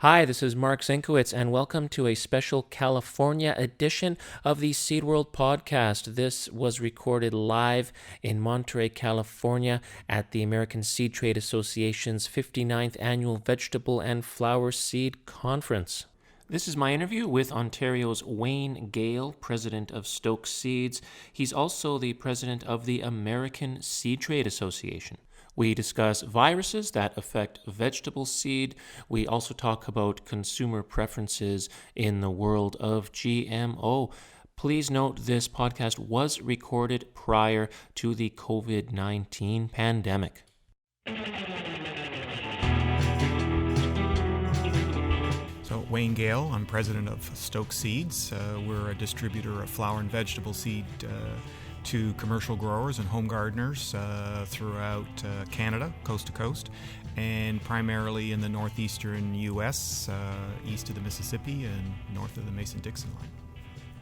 Hi, this is Mark Zinkowitz, and welcome to a special California edition of the Seed World podcast. This was recorded live in Monterey, California at the American Seed Trade Association's 59th Annual Vegetable and Flower Seed Conference. This is my interview with Ontario's Wayne Gale, president of Stokes Seeds. He's also the president of the American Seed Trade Association. We discuss viruses that affect vegetable seed. We also talk about consumer preferences in the world of GMO. Please note this podcast was recorded prior to the COVID-19 pandemic. So Wayne Gale, I'm president of Stokes Seeds. We're a distributor of flower and vegetable seed to commercial growers and home gardeners throughout Canada, coast to coast, and primarily in the northeastern U.S., east of the Mississippi and north of the Mason-Dixon line.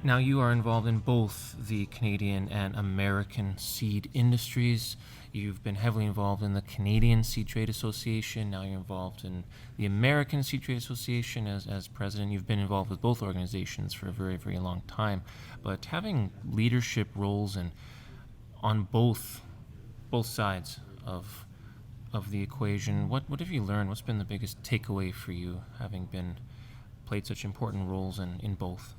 Now, you are involved in both the Canadian and American seed industries. You've been heavily involved in the Canadian Seed Trade Association. Now you're involved in the American Seed Trade Association as president. You've been involved with both organizations for a very, very long time. But having leadership roles on both sides of the equation, what have you learned? What's been the biggest takeaway for you, having played such important roles in both?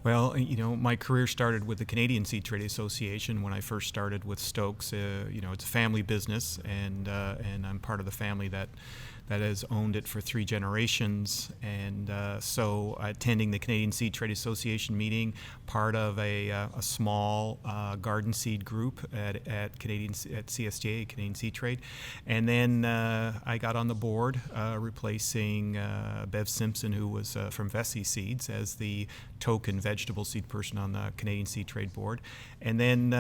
Well, my career started with the Canadian Seed Trade Association when I first started with Stokes. It's a family business, and I'm part of the family that has owned it for 3 generations. And so attending the Canadian Seed Trade Association meeting, part of a small garden seed group at CSTA, Canadian Seed Trade. And then I got on the board replacing Bev Simpson, who was from Vessi Seeds, as the token vegetable seed person on the Canadian Seed Trade Board. And then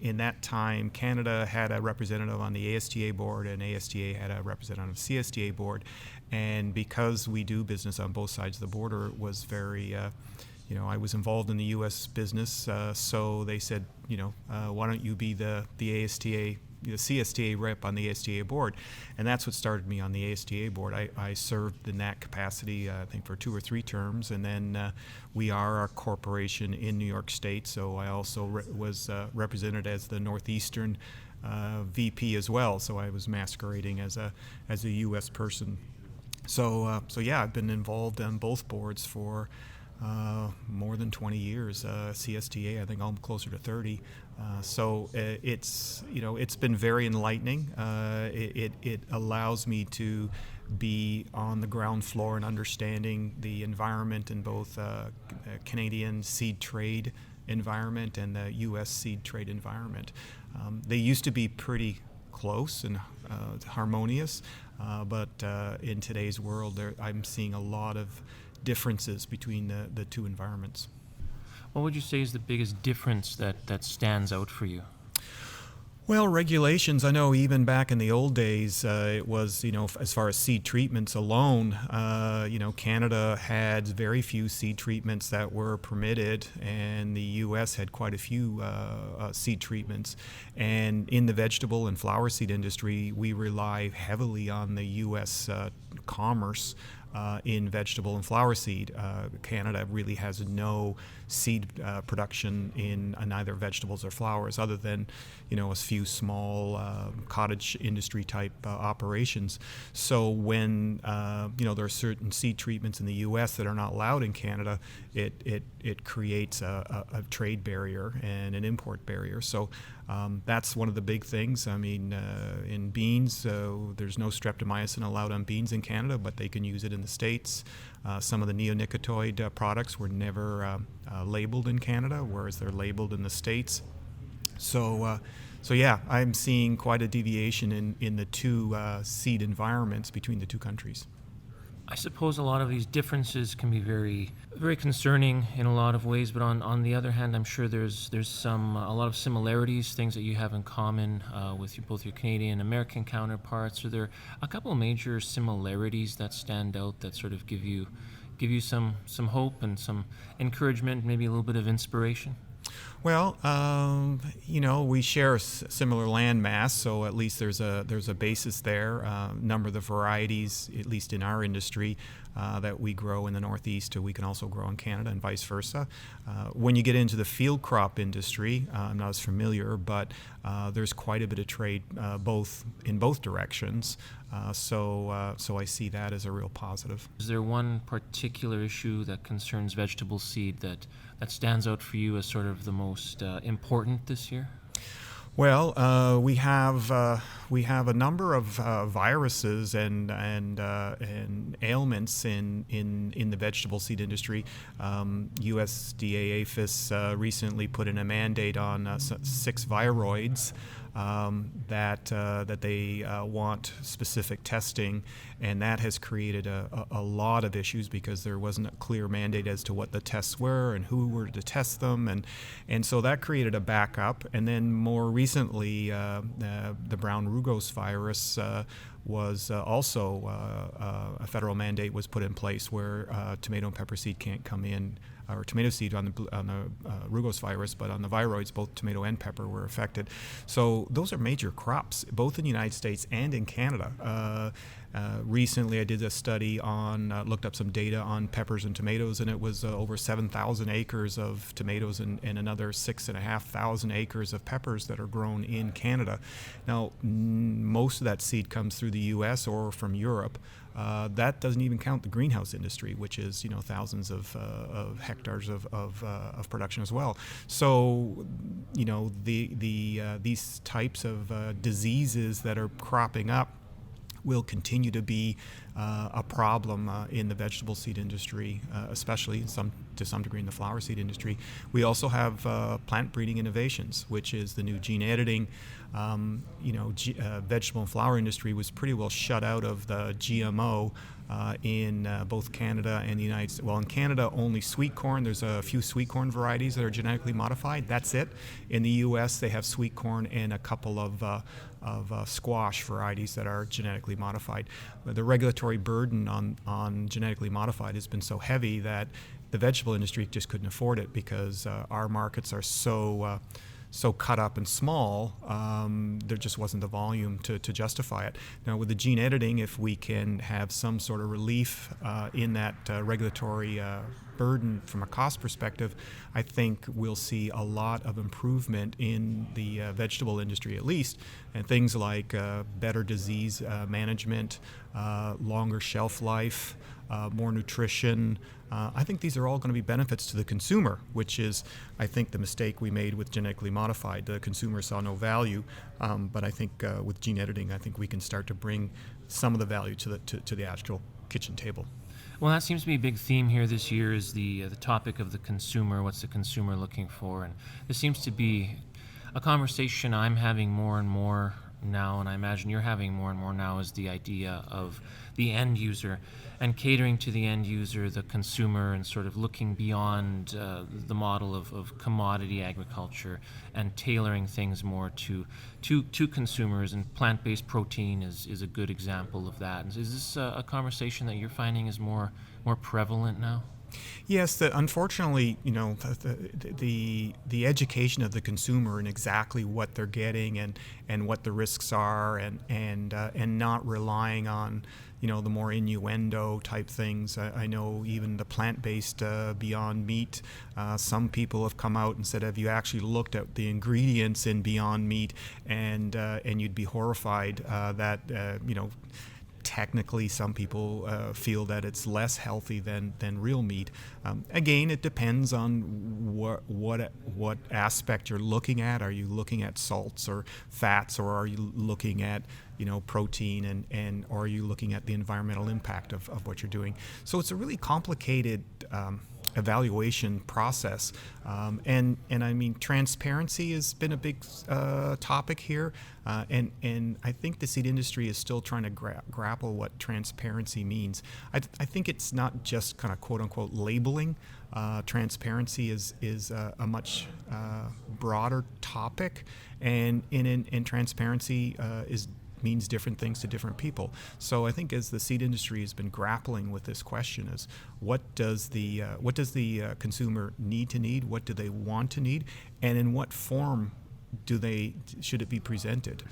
in that time, Canada had a representative on the ASTA board, and ASTA had a representative on the CSTA board. And because we do business on both sides of the border, it was very, I was involved in the U.S. business, so they said, why don't you be the ASTA, the CSTA rep on the ASTA board? And that's what started me on the ASTA board. I served in that capacity, I think, for 2 or 3 terms, and then we are a corporation in New York State, so I also was represented as the Northeastern VP as well, so I was masquerading as a U.S. person. So yeah, I've been involved on both boards for more than 20 years. CSTA, I think I'm closer to 30. So it's been very enlightening. It allows me to be on the ground floor and understanding the environment in both Canadian seed trade environment and the U.S. seed trade environment. They used to be pretty close and harmonious, but in today's world, I'm seeing a lot of differences between the 2 environments. What would you say is the biggest difference that stands out for you? Well, regulations, I know even back in the old days, it was, as far as seed treatments alone, Canada had very few seed treatments that were permitted, and the U.S. had quite a few seed treatments. And in the vegetable and flower seed industry, we rely heavily on the U.S. Commerce in vegetable and flower seed. Canada really has no seed production in either vegetables or flowers, other than a few small cottage industry type operations. So when there are certain seed treatments in the U.S. that are not allowed in Canada, it creates a trade barrier and an import barrier. So that's one of the big things. I mean, in beans, there's no streptomycin allowed on beans in Canada, but they can use it in the States. Some of the neonicotinoid products were never labeled in Canada, whereas they're labeled in the States. So yeah, I'm seeing quite a deviation in the 2 seed environments between the 2 countries. I suppose a lot of these differences can be very, very concerning in a lot of ways, but on the other hand, I'm sure there's a lot of similarities, things that you have in common with both your Canadian and American counterparts. Are there a couple of major similarities that stand out that sort of give you some hope and some encouragement, maybe a little bit of inspiration? Well, we share a similar land mass, so at least there's a basis there. Number of the varieties, at least in our industry, that we grow in the Northeast, we can also grow in Canada, and vice versa. When you get into the field crop industry, I'm not as familiar, but there's quite a bit of trade in both directions. So I see that as a real positive. Is there one particular issue that concerns vegetable seed that stands out for you as sort of the most important this year? Well, we have a number of viruses and ailments in the vegetable seed industry. USDA APHIS recently put in a mandate on 6 viroids that they want specific testing, and that has created a lot of issues because there wasn't a clear mandate as to what the tests were and who were to test them, and so that created a backup. And then more recently, the brown rugose virus was also a federal mandate was put in place where tomato and pepper seed can't come in, or tomato seed on the rugose virus, but on the viroids, both tomato and pepper were affected. So those are major crops, both in the United States and in Canada. Recently, I did a study looked up some data on peppers and tomatoes, and it was over 7,000 acres of tomatoes and another 6,500 acres of peppers that are grown in Canada. Now, most of that seed comes through the U.S. or from Europe. That doesn't even count the greenhouse industry, which is thousands of hectares of production as well. So these types of diseases that are cropping up will continue to be a problem in the vegetable seed industry, especially to some degree in the flower seed industry. We also have plant breeding innovations, which is the new gene editing. Vegetable and flower industry was pretty well shut out of the GMO in both Canada and the United States. Well, in Canada, only sweet corn. There's a few sweet corn varieties that are genetically modified. That's it. In the U.S., they have sweet corn and a couple of squash varieties that are genetically modified. The regulatory burden on genetically modified has been so heavy that the vegetable industry just couldn't afford it because our markets are so cut up and small, there just wasn't the volume to justify it. Now, with the gene editing, if we can have some sort of relief in that regulatory burden from a cost perspective, I think we'll see a lot of improvement in the vegetable industry, at least, and things like better disease management, longer shelf life, more nutrition. I think these are all going to be benefits to the consumer, which is, I think, the mistake we made with genetically modified. The consumer saw no value, but I think with gene editing, I think we can start to bring some of the value to the actual kitchen table. Well, that seems to be a big theme here this year is the topic of the consumer. What's the consumer looking for? And this seems to be a conversation I'm having more and more now, and I imagine you're having more and more now, is the idea of the end user and catering to the end user, the consumer, and sort of looking beyond the model of commodity agriculture and tailoring things more to consumers. And plant-based protein is a good example of that. Is this a conversation that you're finding is more prevalent now? Yes, unfortunately, the education of the consumer and exactly what they're getting and what the risks are, and not relying on the more innuendo type things. I know even the plant-based Beyond Meat, some people have come out and said, have you actually looked at the ingredients in Beyond Meat, and you'd be horrified that technically some people feel that it's less healthy than real meat. Again, it depends on what aspect you're looking at. Are you looking at salts or fats, or are you looking at protein, and or are you looking at the environmental impact of what you're doing? So it's a really complicated evaluation process, and I mean, transparency has been a big topic here, and I think the seed industry is still trying to grapple what transparency means. I think it's not just kind of quote unquote labeling. Transparency is a much broader topic, and transparency is means different things to different people. So I think as the seed industry has been grappling with this question is what does the consumer need? What do they want to need? And in what form should it be presented?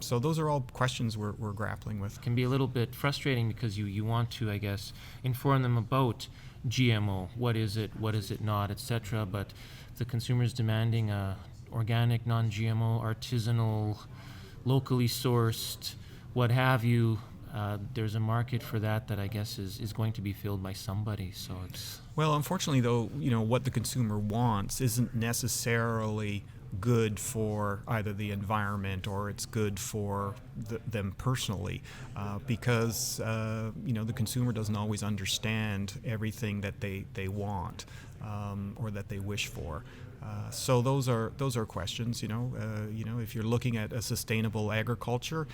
So those are all questions we're grappling with. It can be a little bit frustrating because you want to, I guess, inform them about GMO, what is it not, etc. But the consumer's demanding organic, non-GMO, artisanal, locally sourced, what have you. There's a market for that I guess is going to be filled by somebody. So it's well, unfortunately, though, what the consumer wants isn't necessarily good for either the environment or it's good for them personally, because the consumer doesn't always understand everything that they want or that they wish for. So those are questions. If you're looking at a sustainable agriculture,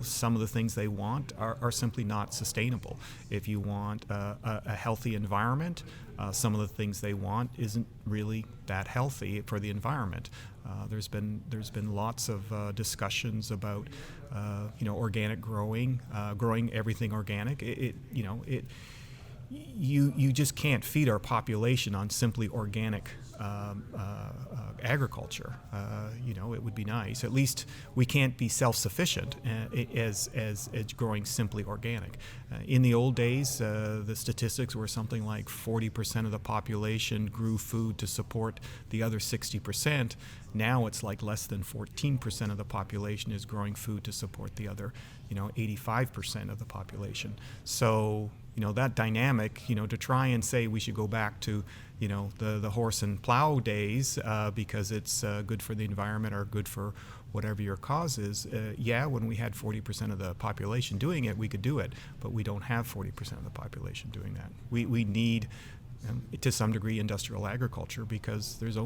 some of the things they want are simply not sustainable. If you want a healthy environment, some of the things they want isn't really that healthy for the environment. There's been lots of discussions about organic growing everything organic. You just can't feed our population on simply organic agriculture. It would be nice. At least we can't be self-sufficient as growing simply organic. In the old days, the statistics were something like 40% of the population grew food to support the other 60%. Now it's like less than 14% of the population is growing food to support the other, 85% of the population. So, that dynamic, to try and say we should go back to, the horse and plow days because it's good for the environment or good for whatever your cause is. When we had 40% of the population doing it, we could do it, but we don't have 40% of the population doing that. We need, to some degree, industrial agriculture because there's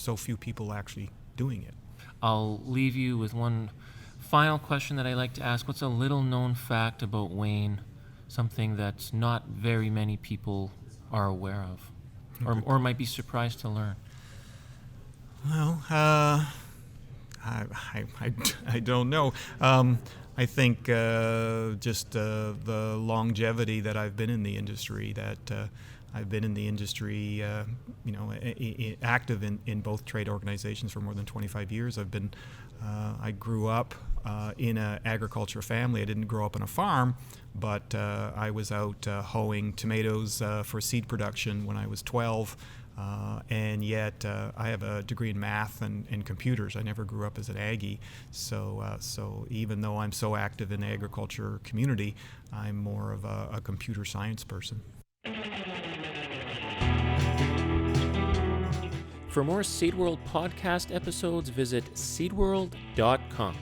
so few people actually doing it. I'll leave you with one final question that I like to ask. What's a little known fact about Wayne? Something that not very many people are aware of or might be surprised to learn? Well, I don't know. I think just the longevity that I've been in the industry, active in both trade organizations for more than 25 years. I grew up in an agriculture family. I didn't grow up on a farm, but I was out hoeing tomatoes for seed production when I was 12. And yet I have a degree in math and computers. I never grew up as an Aggie. So even though I'm so active in the agriculture community, I'm more of a computer science person. For more Seed World podcast episodes, visit seedworld.com.